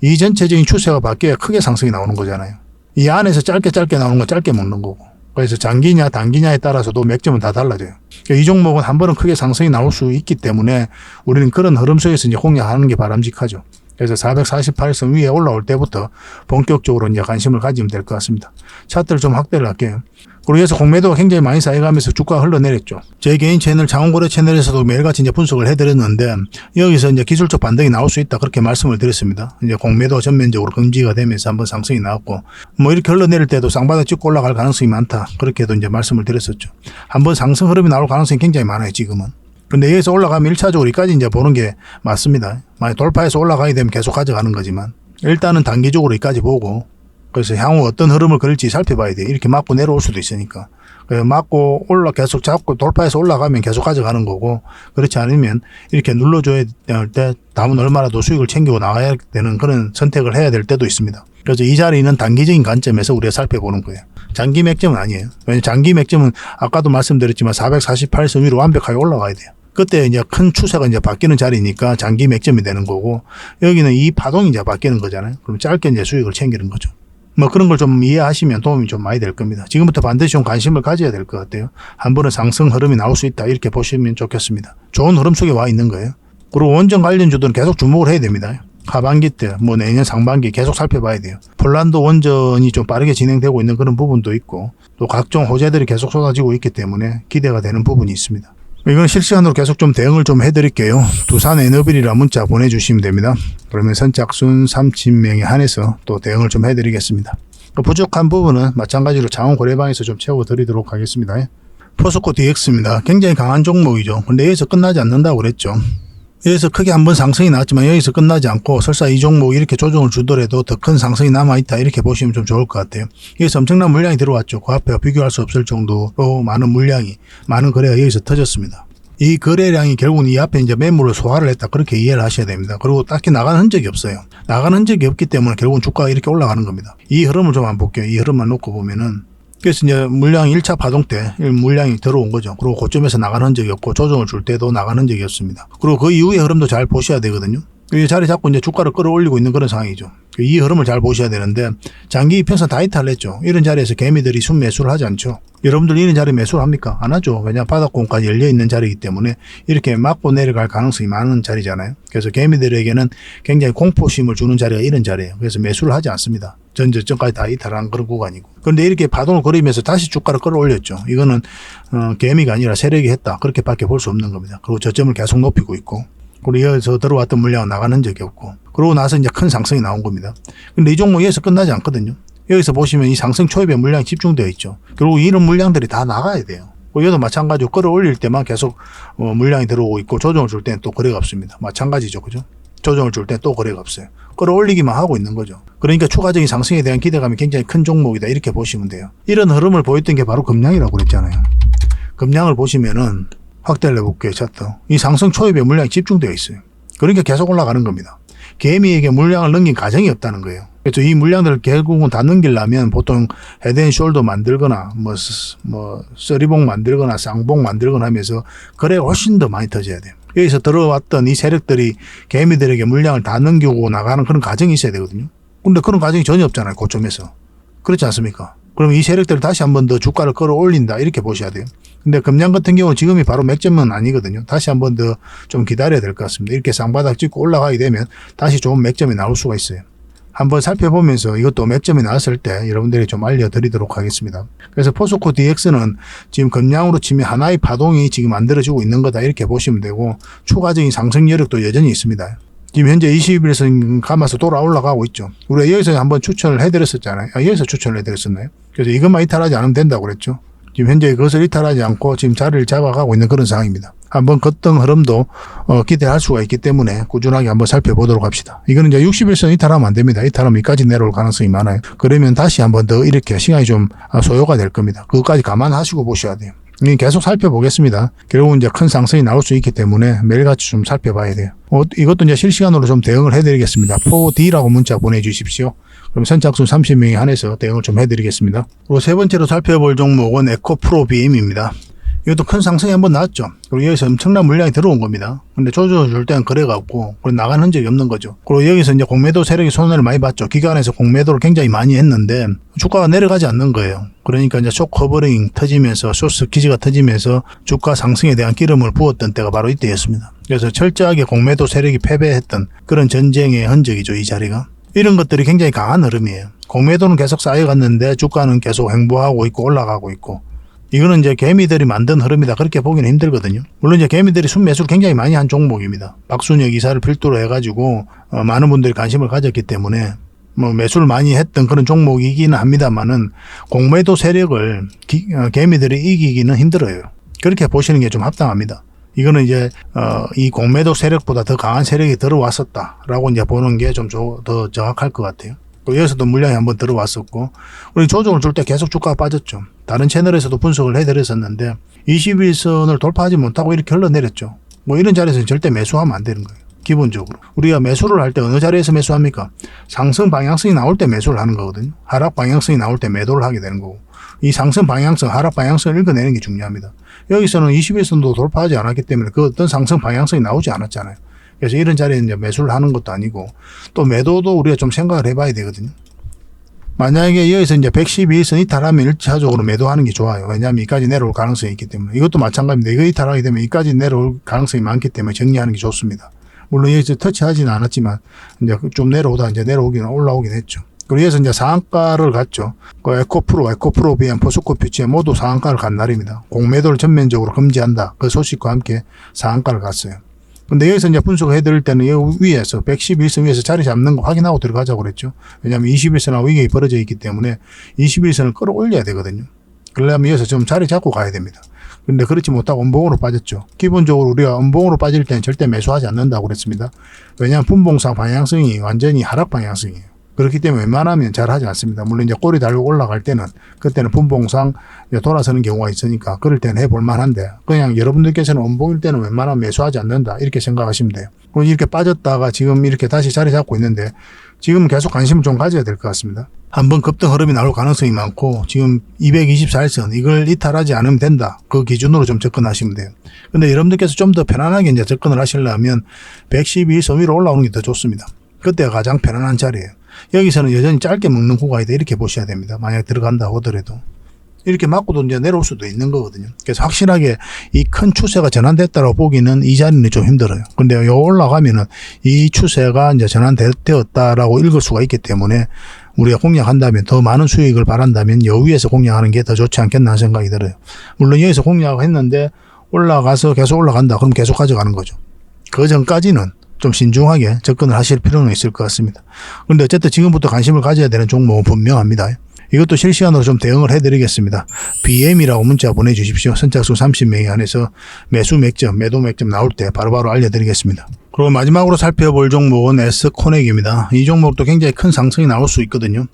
이 전체적인 추세가 바뀌어야 크게 상승이 나오는 거잖아요. 이 안에서 짧게 나오는 건 짧게 먹는 거고. 그래서 장기냐 단기냐에 따라서도 맥점은 다 달라져요. 이 종목은 한 번은 크게 상승이 나올 수 있기 때문에 우리는 그런 흐름 속에서 이제 공략하는 게 바람직하죠. 그래서 448선 위에 올라올 때부터 본격적으로 이제 관심을 가지면 될 것 같습니다. 차트를 좀 확대를 할게요. 그리고 여기서 공매도가 굉장히 많이 쌓여가면서 주가가 흘러내렸죠. 제 개인 채널 장원거래 채널에서도 매일같이 이제 분석을 해드렸는데 여기서 이제 기술적 반등이 나올 수 있다 그렇게 말씀을 드렸습니다. 이제 공매도 전면적으로 금지가 되면서 한번 상승이 나왔고 뭐 이렇게 흘러내릴 때도 쌍바닥 찍고 올라갈 가능성이 많다 그렇게도 이제 말씀을 드렸었죠. 한번 상승 흐름이 나올 가능성이 굉장히 많아요 지금은. 근데 여기서 올라가면 1차적으로 여기까지 이제 보는 게 맞습니다. 만약 돌파해서 올라가게 되면 계속 가져가는 거지만 일단은 단기적으로 여기까지 보고 그래서 향후 어떤 흐름을 그릴지 살펴봐야 돼요. 이렇게 맞고 내려올 수도 있으니까. 그래서 맞고 계속 잡고 돌파해서 올라가면 계속 가져가는 거고 그렇지 않으면 이렇게 눌러줘야 될 때 다음은 얼마나 더 수익을 챙기고 나가야 되는 그런 선택을 해야 될 때도 있습니다. 그래서 이 자리는 단기적인 관점에서 우리가 살펴보는 거예요. 장기 맥점은 아니에요. 왜냐하면 장기 맥점은 아까도 말씀드렸지만 448선 위로 완벽하게 올라가야 돼요. 그때 이제 큰 추세가 이제 바뀌는 자리니까 장기 맥점이 되는 거고 여기는 이 파동이 이제 바뀌는 거잖아요. 그럼 짧게 이제 수익을 챙기는 거죠. 뭐 그런 걸 좀 이해하시면 도움이 좀 많이 될 겁니다. 지금부터 반드시 좀 관심을 가져야 될 것 같아요. 한 번은 상승 흐름이 나올 수 있다 이렇게 보시면 좋겠습니다. 좋은 흐름 속에 와 있는 거예요. 그리고 원전 관련주들은 계속 주목을 해야 됩니다. 하반기 때 뭐 내년 상반기 계속 살펴봐야 돼요. 폴란드 원전이 좀 빠르게 진행되고 있는 그런 부분도 있고 또 각종 호재들이 계속 쏟아지고 있기 때문에 기대가 되는 부분이 있습니다. 이건 실시간으로 계속 좀 대응을 좀 해드릴게요. 두산 에너빌이라 문자 보내주시면 됩니다. 그러면 선착순 30명에 한해서 또 대응을 좀 해드리겠습니다. 부족한 부분은 마찬가지로 자원거래방에서 좀 채워드리도록 하겠습니다. 포스코 DX입니다. 굉장히 강한 종목이죠. 근데 여기서 끝나지 않는다고 그랬죠. 여기서 크게 한번 상승이 나왔지만 여기서 끝나지 않고 설사 이 종목이 이렇게 조정을 주더라도 더 큰 상승이 남아있다 이렇게 보시면 좀 좋을 것 같아요. 여기서 엄청난 물량이 들어왔죠. 그 앞에 비교할 수 없을 정도로 많은 거래가 여기서 터졌습니다. 이 거래량이 결국은 이 앞에 이제 매물을 소화를 했다 그렇게 이해를 하셔야 됩니다. 그리고 딱히 나가는 흔적이 없어요. 나가는 흔적이 없기 때문에 결국은 주가가 이렇게 올라가는 겁니다. 이 흐름을 좀 한번 볼게요. 이 흐름만 놓고 보면은 그래서 이제 물량이 1차 파동 때 물량이 들어온 거죠. 그리고 고점에서 나가는 흔적이 없고 조정을 줄 때도 나가는 흔적이 없습니다. 그리고 그 이후의 흐름도 잘 보셔야 되거든요. 이 자리 잡고 이제 주가를 끌어올리고 있는 그런 상황이죠. 이 흐름을 잘 보셔야 되는데 장기 이평선 다 이탈을 했죠. 이런 자리에서 개미들이 순매수를 하지 않죠. 여러분들 이런 자리 매수를 합니까? 안 하죠. 왜냐하면 바닥권까지 열려있는 자리이기 때문에 이렇게 맞고 내려갈 가능성이 많은 자리잖아요. 그래서 개미들에게는 굉장히 공포심을 주는 자리가 이런 자리예요. 그래서 매수를 하지 않습니다. 전저점까지 다 이탈한 그런 구간이고. 그런데 이렇게 파동을 걸으면서 다시 주가를 끌어올렸죠. 이거는 개미가 아니라 세력이 했다. 그렇게밖에 볼 수 없는 겁니다. 그리고 저점을 계속 높이고 있고. 그리고 여기서 들어왔던 물량은 나가는 적이 없고. 그러고 나서 이제 큰 상승이 나온 겁니다. 근데 이 종목이 여기서 끝나지 않거든요. 여기서 보시면 이 상승 초입에 물량이 집중되어 있죠. 결국 이런 물량들이 다 나가야 돼요. 여기도 마찬가지로 끌어올릴 때만 계속 물량이 들어오고 있고 조정을 줄 때는 또 거래가 없습니다. 마찬가지죠. 그죠? 조정을 줄 때 또 거래가 없어요. 끌어올리기만 하고 있는 거죠. 그러니까 추가적인 상승에 대한 기대감이 굉장히 큰 종목이다 이렇게 보시면 돼요. 이런 흐름을 보였던 게 바로 금량이라고 그랬잖아요. 금량을 보시면은 확대를 해볼게요. 차트. 이 상승 초입에 물량이 집중되어 있어요. 그러니까 계속 올라가는 겁니다. 개미에게 물량을 넘긴 가정이 없다는 거예요. 그래서 이 물량들을 결국은 다 넘기려면 보통 헤드앤숄더 만들거나 쓰리봉 만들거나 쌍봉 만들거나 하면서 거래가 훨씬 더 많이 터져야 돼요. 여기서 들어왔던 이 세력들이 개미들에게 물량을 다 넘기고 나가는 그런 과정이 있어야 되거든요. 근데 그런 과정이 전혀 없잖아요. 고점에서. 그렇지 않습니까? 그럼 이 세력들을 다시 한 번 더 주가를 끌어올린다 이렇게 보셔야 돼요. 근데 금량 같은 경우는 지금이 바로 맥점은 아니거든요. 다시 한 번 더 좀 기다려야 될 것 같습니다. 이렇게 쌍바닥 찍고 올라가게 되면 다시 좋은 맥점이 나올 수가 있어요. 한번 살펴보면서 이것도 맥점이 나왔을 때 여러분들이 좀 알려드리도록 하겠습니다. 그래서 포스코 DX는 지금 금량으로 치면 하나의 파동이 지금 만들어지고 있는 거다 이렇게 보시면 되고 추가적인 상승 여력도 여전히 있습니다. 지금 현재 20일에서 감아서 돌아 올라가고 있죠. 우리가 여기서 한번 추천을 해드렸었잖아요. 여기서 추천을 해드렸었나요? 그래서 이것만 이탈하지 않으면 된다고 그랬죠. 지금 현재 그것을 이탈하지 않고 지금 자리를 잡아가고 있는 그런 상황입니다. 한번 걷던 흐름도 기대할 수가 있기 때문에 꾸준하게 한번 살펴보도록 합시다. 이거는 이제 61선 이탈하면 안 됩니다. 이탈하면 여기까지 내려올 가능성이 많아요. 그러면 다시 한번 더 이렇게 시간이 좀 소요가 될 겁니다. 그것까지 감안하시고 보셔야 돼요. 계속 살펴보겠습니다. 결국은 이제 큰 상승이 나올 수 있기 때문에 매일같이 좀 살펴봐야 돼요. 이것도 이제 실시간으로 좀 대응을 해드리겠습니다. 4D라고 문자 보내주십시오. 그럼 선착순 30명에 한해서 대응을 좀 해드리겠습니다. 그리고 세 번째로 살펴볼 종목은 에코프로비엠입니다. 이것도 큰 상승이 한번 나왔죠. 그리고 여기서 엄청난 물량이 들어온 겁니다. 근데 조져줄 때는 거래가 없고, 그리고 나간 흔적이 없는 거죠. 그리고 여기서 이제 공매도 세력이 손해를 많이 봤죠. 기관에서 공매도를 굉장히 많이 했는데, 주가가 내려가지 않는 거예요. 그러니까 이제 숏 커버링 터지면서, 숏 기지가 터지면서 주가 상승에 대한 기름을 부었던 때가 바로 이때였습니다. 그래서 철저하게 공매도 세력이 패배했던 그런 전쟁의 흔적이죠, 이 자리가. 이런 것들이 굉장히 강한 흐름이에요. 공매도는 계속 쌓여갔는데, 주가는 계속 횡보하고 있고, 올라가고 있고, 이거는 이제 개미들이 만든 흐름이다. 그렇게 보기는 힘들거든요. 물론 이제 개미들이 순매수를 굉장히 많이 한 종목입니다. 박순혁 이사를 필두로 해가지고 많은 분들이 관심을 가졌기 때문에 매수를 많이 했던 그런 종목이기는 합니다만은 공매도 세력을 개미들이 이기기는 힘들어요. 그렇게 보시는 게 좀 합당합니다. 이거는 이제 이 공매도 세력보다 더 강한 세력이 들어왔었다라고 이제 보는 게 좀 더 정확할 것 같아요. 여기서도 물량이 한번 들어왔었고, 우리 조정을 줄 때 계속 주가가 빠졌죠. 다른 채널에서도 분석을 해드렸었는데 21선을 돌파하지 못하고 이렇게 흘러내렸죠. 이런 자리에서는 절대 매수하면 안 되는 거예요. 기본적으로 우리가 매수를 할 때 어느 자리에서 매수합니까? 상승 방향성이 나올 때 매수를 하는 거거든요. 하락 방향성이 나올 때 매도를 하게 되는 거고, 이 상승 방향성, 하락 방향성을 읽어내는 게 중요합니다. 여기서는 21선도 돌파하지 않았기 때문에 그 어떤 상승 방향성이 나오지 않았잖아요. 그래서 이런 자리에 이제 매수를 하는 것도 아니고, 또 매도도 우리가 좀 생각을 해봐야 되거든요. 만약에 여기서 이제 112선 이탈하면 1차적으로 매도하는 게 좋아요. 왜냐하면 이까지 내려올 가능성이 있기 때문에. 이것도 마찬가지입니다. 이거 이탈하게 되면 이까지 내려올 가능성이 많기 때문에 정리하는 게 좋습니다. 물론 여기서 터치하지는 않았지만 이제 좀 내려오다 이제 올라오긴 했죠. 그리고 여기서 이제 상한가를 갔죠. 에코프로비엠, 포스코 퓨처에 모두 상한가를 간 날입니다. 공매도를 전면적으로 금지한다. 그 소식과 함께 상한가를 갔어요. 근데 여기서 이제 분석을 해드릴 때는 여기 위에서 111선 위에서 자리 잡는 거 확인하고 들어가자고 그랬죠. 왜냐하면 21선하고 위격이 벌어져 있기 때문에 21선을 끌어올려야 되거든요. 그러려면 여기서 좀 자리 잡고 가야 됩니다. 근데 그렇지 못하고 음봉으로 빠졌죠. 기본적으로 우리가 음봉으로 빠질 때는 절대 매수하지 않는다고 그랬습니다. 왜냐하면 분봉상 방향성이 완전히 하락 방향성이에요. 그렇기 때문에 웬만하면 잘 하지 않습니다. 물론 이제 꼬리 달고 올라갈 때는 그때는 분봉상 돌아서는 경우가 있으니까 그럴 때는 해볼 만한데, 그냥 여러분들께서는 음봉일 때는 웬만하면 매수하지 않는다 이렇게 생각하시면 돼요. 그럼 이렇게 빠졌다가 지금 이렇게 다시 자리 잡고 있는데 지금 계속 관심을 좀 가져야 될 것 같습니다. 한번 급등 흐름이 나올 가능성이 많고, 지금 224일선 이걸 이탈하지 않으면 된다. 그 기준으로 좀 접근하시면 돼요. 근데 여러분들께서 좀 더 편안하게 이제 접근을 하시려면 112일선 위로 올라오는 게 더 좋습니다. 그때가 가장 편안한 자리예요. 여기서는 여전히 짧게 먹는 구간이다 이렇게 보셔야 됩니다. 만약 들어간다고 하더라도 이렇게 맞고도 이제 내려올 수도 있는 거거든요. 그래서 확실하게 이 큰 추세가 전환됐다고 보기는 이 자리는 좀 힘들어요. 근데 요 올라가면은 이 추세가 이제 전환되었다라고 읽을 수가 있기 때문에 우리가 공략한다면, 더 많은 수익을 바란다면 요 위에서 공략하는 게 더 좋지 않겠나 생각이 들어요. 물론 여기서 공략을 했는데 올라가서 계속 올라간다. 그럼 계속 가져가는 거죠. 그 전까지는 좀 신중하게 접근을 하실 필요는 있을 것 같습니다. 그런데 어쨌든 지금부터 관심을 가져야 되는 종목은 분명합니다. 이것도 실시간으로 좀 대응을 해드리겠습니다. BM이라고 문자 보내주십시오. 선착순 30명에 한해서 매수 맥점, 매도 맥점 나올 때 바로바로 알려드리겠습니다. 그리고 마지막으로 살펴볼 종목은 S코넥입니다. 이 종목도 굉장히 큰 상승이 나올 수 있거든요.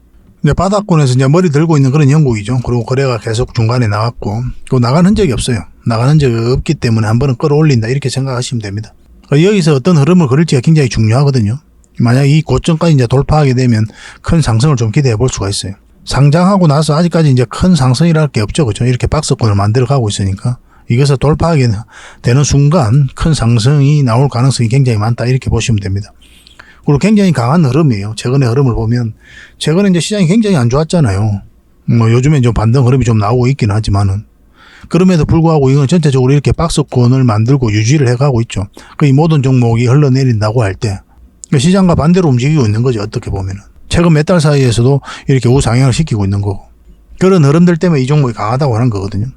근데 바닥권에서 이제 머리 들고 있는 그런 형국이죠. 그리고 거래가 계속 중간에 나왔고, 그 나간 흔적이 없어요. 나간 흔적이 없기 때문에 한 번은 끌어올린다 이렇게 생각하시면 됩니다. 여기서 어떤 흐름을 그릴지가 굉장히 중요하거든요. 만약 이 고점까지 이제 돌파하게 되면 큰 상승을 좀 기대해 볼 수가 있어요. 상장하고 나서 아직까지 이제 큰 상승이랄 게 없죠. 그죠? 이렇게 박스권을 만들어 가고 있으니까 이것을 돌파하게 되는 순간 큰 상승이 나올 가능성이 굉장히 많다 이렇게 보시면 됩니다. 그리고 굉장히 강한 흐름이에요. 최근의 흐름을 보면 최근에 이제 시장이 굉장히 안 좋았잖아요. 요즘에 좀 반등 흐름이 좀 나오고 있긴 하지만은, 그럼에도 불구하고 이건 전체적으로 이렇게 박스권을 만들고 유지를 해가고 있죠. 이 모든 종목이 흘러내린다고 할 때 시장과 반대로 움직이고 있는 거죠. 어떻게 보면은 최근 몇 달 사이에서도 이렇게 우상향을 시키고 있는 거고, 그런 흐름들 때문에 이 종목이 강하다고 하는 거거든요.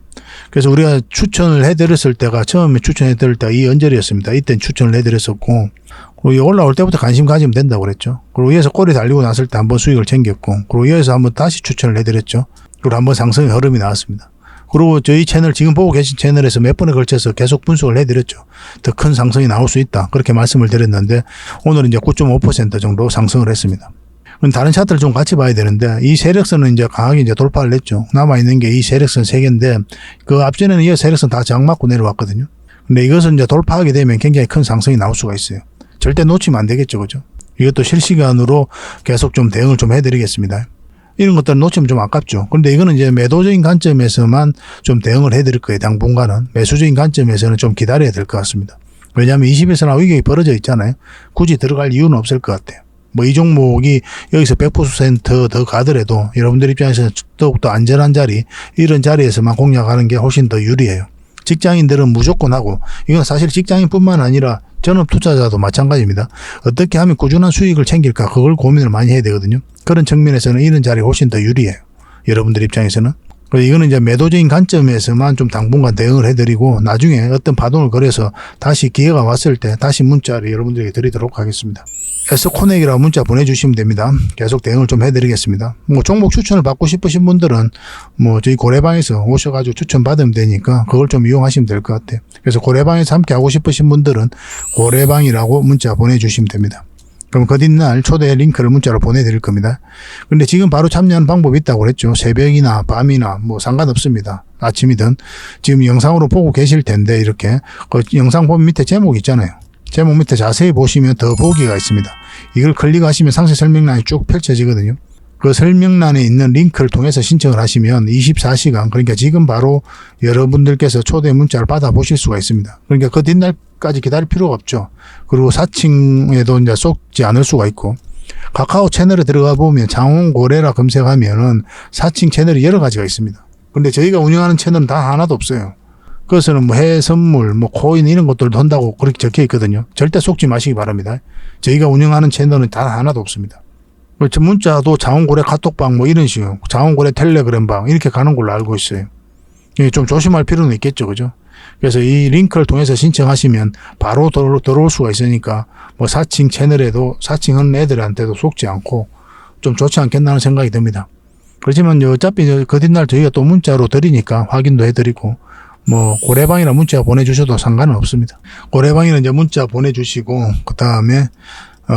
그래서 우리가 추천을 해드렸을 때가, 처음에 추천해드릴 때가 이 언저리였습니다. 이때는 추천을 해드렸었고, 그리고 올라올 때부터 관심 가지면 된다고 그랬죠. 그리고 위에서 꼬리 달리고 났을 때 한번 수익을 챙겼고, 그리고 여기서 한번 다시 추천을 해드렸죠. 그리고 한번 상승의 흐름이 나왔습니다. 그리고 저희 채널 지금 보고 계신 채널에서 몇 번에 걸쳐서 계속 분석을 해드렸죠. 더 큰 상승이 나올 수 있다. 그렇게 말씀을 드렸는데 오늘은 이제 9.5% 정도 상승을 했습니다. 다른 차트를 좀 같이 봐야 되는데 이 세력선은 이제 강하게 이제 돌파를 했죠. 남아있는 게 이 세력선 3개인데 그 앞전에는 이 세력선 다 저항 맞고 내려왔거든요. 근데 이것은 이제 돌파하게 되면 굉장히 큰 상승이 나올 수가 있어요. 절대 놓치면 안 되겠죠. 그죠? 이것도 실시간으로 계속 좀 대응을 좀 해드리겠습니다. 이런 것들은 놓치면 좀 아깝죠. 그런데 이거는 이제 매도적인 관점에서만 좀 대응을 해드릴 거예요. 당분간은. 매수적인 관점에서는 좀 기다려야 될 것 같습니다. 왜냐하면 21선화 위격이 벌어져 있잖아요. 굳이 들어갈 이유는 없을 것 같아요. 뭐 이 종목이 여기서 100% 더 가더라도 여러분들 입장에서는 더욱더 안전한 자리, 이런 자리에서만 공략하는 게 훨씬 더 유리해요. 직장인들은 무조건 하고, 이건 사실 직장인뿐만 아니라 전업 투자자도 마찬가지입니다. 어떻게 하면 꾸준한 수익을 챙길까, 그걸 고민을 많이 해야 되거든요. 그런 측면에서는 이런 자리가 훨씬 더 유리해요. 여러분들 입장에서는. 이거는 이제 매도적인 관점에서만 좀 당분간 대응을 해드리고 나중에 어떤 파동을 걸어서 다시 기회가 왔을 때 다시 문자를 여러분들에게 드리도록 하겠습니다. S코넥이라고 문자 보내주시면 됩니다. 계속 대응을 좀 해드리겠습니다. 뭐 종목 추천을 받고 싶으신 분들은 뭐 저희 고래방에서 오셔가지고 추천 받으면 되니까 그걸 좀 이용하시면 될 것 같아요. 그래서 고래방에서 함께 하고 싶으신 분들은 고래방이라고 문자 보내주시면 됩니다. 그럼 그 뒷날 초대 링크를 문자로 보내드릴 겁니다. 근데 지금 바로 참여하는 방법이 있다고 그랬죠. 새벽이나 밤이나 뭐 상관없습니다. 아침이든. 지금 영상으로 보고 계실 텐데 이렇게 그 영상 보면 밑에 제목 있잖아요. 제목 밑에 자세히 보시면 더 보기가 있습니다. 이걸 클릭하시면 상세 설명란이 쭉 펼쳐지거든요. 그 설명란에 있는 링크를 통해서 신청을 하시면 24시간, 그러니까 지금 바로 여러분들께서 초대 문자를 받아보실 수가 있습니다. 그러니까 그 뒷날까지 기다릴 필요가 없죠. 그리고 사칭에도 이제 쏟지 않을 수가 있고, 카카오 채널에 들어가 보면 장원고래라 검색하면은 사칭 채널이 여러 가지가 있습니다. 근데 저희가 운영하는 채널은 다 하나도 없어요. 그것은 뭐 해외 선물, 뭐 코인 이런 것들도 한다고 그렇게 적혀 있거든요. 절대 속지 마시기 바랍니다. 저희가 운영하는 채널은 다 하나도 없습니다. 문자도 장원고래 카톡방 뭐 이런 식으로 장원고래 텔레그램방 이렇게 가는 걸로 알고 있어요. 좀 조심할 필요는 있겠죠. 그죠? 그래서 이 링크를 통해서 신청하시면 바로 들어올 수가 있으니까 뭐 사칭 채널에도 사칭하는 애들한테도 속지 않고 좀 좋지 않겠나는 생각이 듭니다. 그렇지만 어차피 그 뒷날 저희가 또 문자로 드리니까 확인도 해드리고 뭐 고래방이나 문자 보내주셔도 상관은 없습니다. 고래방이는 이제 문자 보내주시고 그 다음에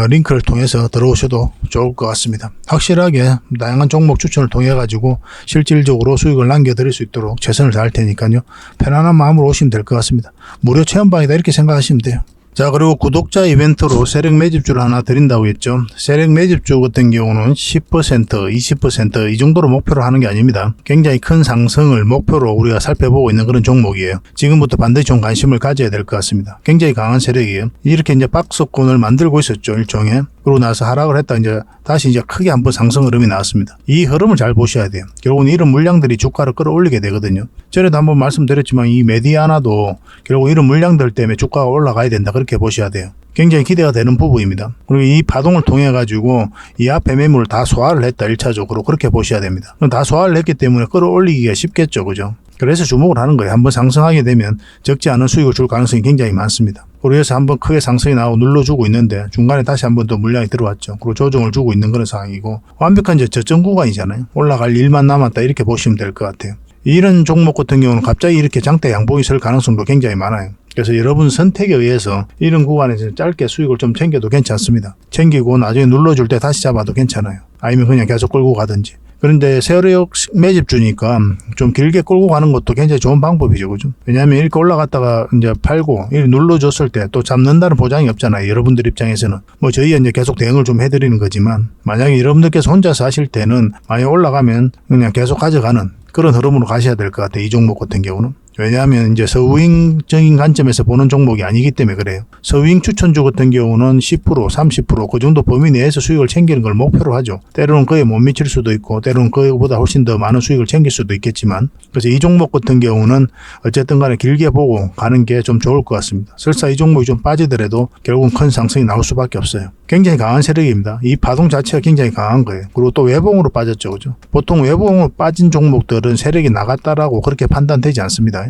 링크를 통해서 들어오셔도 좋을 것 같습니다. 확실하게 다양한 종목 추천을 통해 가지고 실질적으로 수익을 남겨드릴 수 있도록 최선을 다할 테니까요. 편안한 마음으로 오시면 될 것 같습니다. 무료 체험방이다 이렇게 생각하시면 돼요. 자, 그리고 구독자 이벤트로 세력 매집주를 하나 드린다고 했죠. 세력 매집주 같은 경우는 10%, 20% 이 정도로 목표로 하는 게 아닙니다. 굉장히 큰 상승을 목표로 우리가 살펴보고 있는 그런 종목이에요. 지금부터 반드시 좀 관심을 가져야 될 것 같습니다. 굉장히 강한 세력이에요. 이렇게 이제 박스권을 만들고 있었죠, 일종의. 그러고 나서 하락을 했다 이제 다시 이제 크게 한번 상승 흐름이 나왔습니다. 이 흐름을 잘 보셔야 돼요. 결국은 이런 물량들이 주가를 끌어올리게 되거든요. 전에도 한번 말씀드렸지만 이 메디아나도 결국 이런 물량들 때문에 주가가 올라가야 된다. 그렇게 보셔야 돼요. 굉장히 기대가 되는 부분입니다. 그리고 이 파동을 통해 가지고 이 앞에 매물을 다 소화를 했다. 1차적으로 그렇게 보셔야 됩니다. 그럼 다 소화를 했기 때문에 끌어올리기가 쉽겠죠. 그죠? 그래서 주목을 하는 거예요. 한번 상승하게 되면 적지 않은 수익을 줄 가능성이 굉장히 많습니다. 그래서 한번 크게 상승이 나오고 눌러주고 있는데 중간에 다시 한번 더 물량이 들어왔죠. 그리고 조정을 주고 있는 그런 상황이고 완벽한 저점 구간이잖아요. 올라갈 일만 남았다 이렇게 보시면 될 것 같아요. 이런 종목 같은 경우는 갑자기 이렇게 장대 양봉이 설 가능성도 굉장히 많아요. 그래서 여러분 선택에 의해서 이런 구간에서 짧게 수익을 좀 챙겨도 괜찮습니다. 챙기고 나중에 눌러줄 때 다시 잡아도 괜찮아요. 아니면 그냥 계속 끌고 가든지. 그런데 세력 매집주니까 좀 길게 끌고 가는 것도 굉장히 좋은 방법이죠. 그죠? 왜냐하면 이렇게 올라갔다가 이제 팔고 이렇게 눌러줬을 때 또 잡는다는 보장이 없잖아요. 여러분들 입장에서는. 뭐 저희가 이제 계속 대응을 좀 해드리는 거지만 만약에 여러분들께서 혼자서 하실 때는 만약 올라가면 그냥 계속 가져가는 그런 흐름으로 가셔야 될 것 같아요. 이 종목 같은 경우는. 왜냐하면 이제 서윙적인 관점에서 보는 종목이 아니기 때문에 그래요. 서윙 추천주 같은 경우는 10%, 30% 그 정도 범위 내에서 수익을 챙기는 걸 목표로 하죠. 때로는 그에 못 미칠 수도 있고 때로는 그보다 훨씬 더 많은 수익을 챙길 수도 있겠지만 그래서 이 종목 같은 경우는 어쨌든 간에 길게 보고 가는 게 좀 좋을 것 같습니다. 설사 이 종목이 좀 빠지더라도 결국은 큰 상승이 나올 수밖에 없어요. 굉장히 강한 세력입니다. 이 파동 자체가 굉장히 강한 거예요. 그리고 또 외봉으로 빠졌죠. 그죠? 보통 외봉으로 빠진 종목들은 세력이 나갔다라고 그렇게 판단되지 않습니다.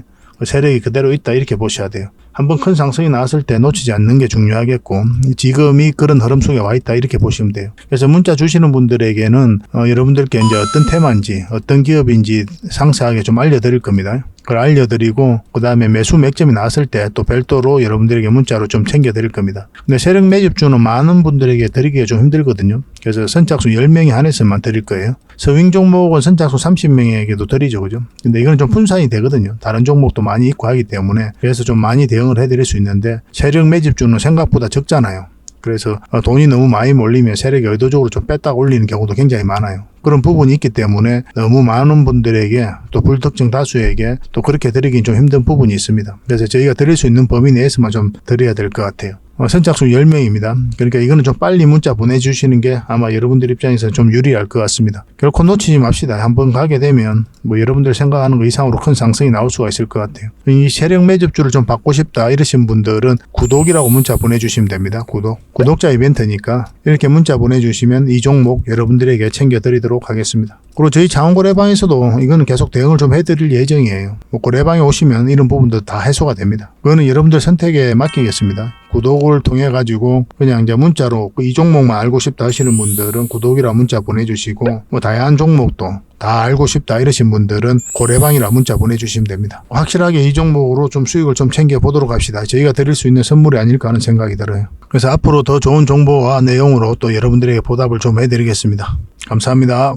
세력이 그대로 있다 이렇게 보셔야 돼요. 한번 큰 상승이 나왔을 때 놓치지 않는 게 중요하겠고 지금이 그런 흐름 속에 와 있다 이렇게 보시면 돼요. 그래서 문자 주시는 분들에게는 여러분들께 이제 어떤 테마인지 어떤 기업인지 상세하게 좀 알려드릴 겁니다. 그걸 알려드리고 그 다음에 매수 맥점이 나왔을 때 또 별도로 여러분들에게 문자로 좀 챙겨드릴 겁니다. 근데 세력 매집주는 많은 분들에게 드리기가 좀 힘들거든요. 그래서 선착순 10명이 한해서만 드릴 거예요. 서윙 종목은 선착순 30명에게도 드리죠. 그죠? 근데 이건 좀 분산이 되거든요. 다른 종목도 많이 있고 하기 때문에 그래서 좀 많이 대응을 해드릴 수 있는데 세력 매집주는 생각보다 적잖아요. 그래서 돈이 너무 많이 몰리면 세력이 의도적으로 좀 뺐다가 올리는 경우도 굉장히 많아요. 그런 부분이 있기 때문에 너무 많은 분들에게 또 불특정 다수에게 또 그렇게 드리긴 좀 힘든 부분이 있습니다. 그래서 저희가 드릴 수 있는 범위 내에서만 좀 드려야 될 것 같아요. 선착순 10명입니다. 그러니까 이거는 좀 빨리 문자 보내주시는 게 아마 여러분들 입장에서 좀 유리할 것 같습니다. 결코 놓치지 맙시다. 한번 가게 되면 뭐 여러분들 생각하는 것 이상으로 큰 상승이 나올 수가 있을 것 같아요. 이 세력 매집주를 좀 받고 싶다 이러신 분들은 구독이라고 문자 보내주시면 됩니다. 구독자 이벤트니까 이렇게 문자 보내주시면 이 종목 여러분들에게 챙겨드리도록 하겠습니다. 그리고 저희 장원거래방에서도 이거는 계속 대응을 좀 해드릴 예정이에요. 뭐 거래방에 오시면 이런 부분도 다 해소가 됩니다. 그거는 여러분들 선택에 맡기겠습니다. 구독을 통해 가지고 그냥 이제 문자로 이 종목만 알고 싶다 하시는 분들은 구독이라 문자 보내주시고 뭐 다양한 종목도 다 알고 싶다 이러신 분들은 거래방이라 문자 보내주시면 됩니다. 확실하게 이 종목으로 좀 수익을 좀 챙겨보도록 합시다. 저희가 드릴 수 있는 선물이 아닐까 하는 생각이 들어요. 그래서 앞으로 더 좋은 정보와 내용으로 또 여러분들에게 보답을 좀 해드리겠습니다. 감사합니다.